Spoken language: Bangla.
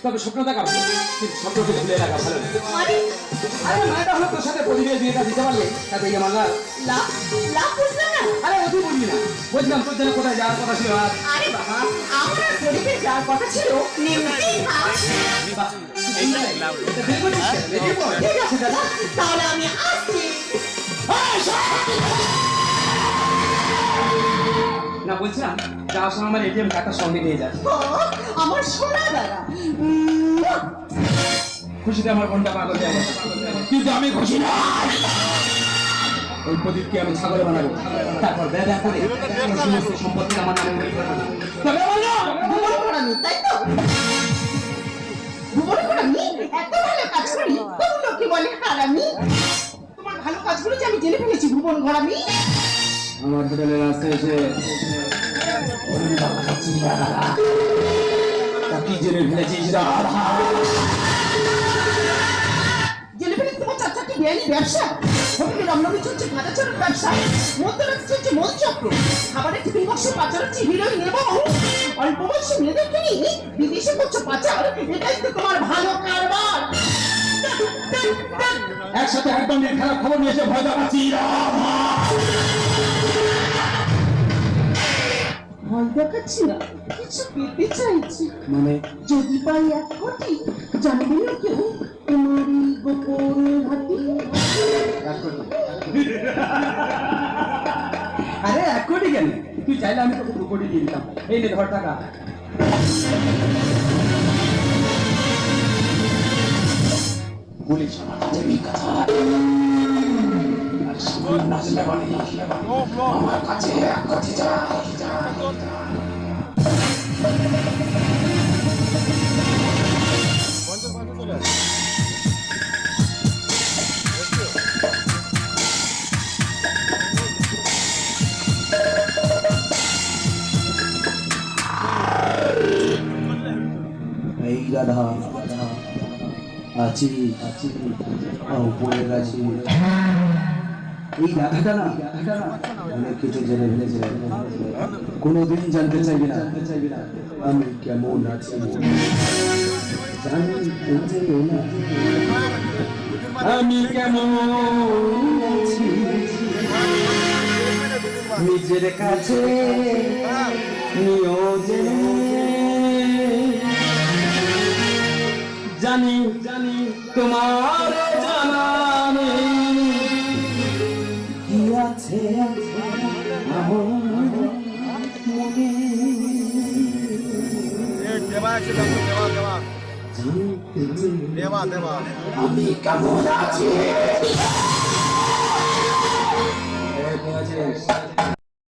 তবে স্বপ্ন দেখা স্বপ্নকে ভুলে রাখা ভালো। আরে মায়েরা হলো তোর সাথে পরিবেশ বিয়েটা দিতে পারলে তাতে আমার লাভ বুঝলাম না। আরে অতি বলবি না, বলছিলাম তোর জন্য কোথায় যাওয়ার কথা ছিল। আরে বাবা, আমার পরিবেশ যাওয়ার কথা ছিল ঠিক আছে দাদা, তাহলে আমি আসছি। না বলছিলাম যাওয়ার সময় আমার এটিএম কার্ডটা সঙ্গে নিয়ে যাস। আমার সোনা দাদা, খুশিতে আমার মনটা পাগল হয়ে গেছে, কিন্তু আমি খুশি না। ওই প্রদীপকে আমি ছাগলে বানাবো, তারপর ব্যবহার করে সমস্ত সম্পত্তি আমার নামে উল্লেখ করবো। তবে বলো ভুবন করামি, তাই তো? ভুবন করামি এত ভালো কাজ করি, তবু লোকে বলে হারামি। তোমার ভালো কাজগুলো যে আমি জেনে ফেলেছি ভুবন করামি। আমার হোটেলের রাস্তায় এসে কি জেনে ফেলেছিস? জেনে ফেলেছি তোমার চারটি বেআইনি ব্যবসা। হোটেলে রমরমি চলছে গাঁজা চোরের ব্যবসা, মধ্যরাতে চলছে মদ চক্র, খাবারের টিফিন বক্স পাচার হচ্ছে হিরোইন এবং অল্প বয়সী মেয়েদেরকে নিয়ে বিদেশে করছো পাচার। এটাই তো তোমার ভালো কারবার। একসাথে একদম খারাপ খবর নিয়ে এসে ভয় দেখাচ্ছি। ভয় দেখাচ্ছি না, কিছু পেতে চাইছি। মানে যদি পাই 1 কোটি, জানবে না কেউ তোমার এই গোপন ঘাটি। আরে 1 কোটি কেন? তুই চাইলে আমি তোকে 2 কোটি দিয়ে দিতাম। এই নে ধর টাকা। বলিস আমার কাছে 1 কোটি যা। এই রাধা আছি উপরে আছি। এই রাধাটা না অনেক কিছু জেনে ফেলেছে, কোনোদিন জানতে চাইবি না আমি কেমন আছি। আমি কেমন আছি নিজের কাছে নিয়োজন জানি তোমার জানা নেই কি আছে আমার মনে। আমি কেমন আছি।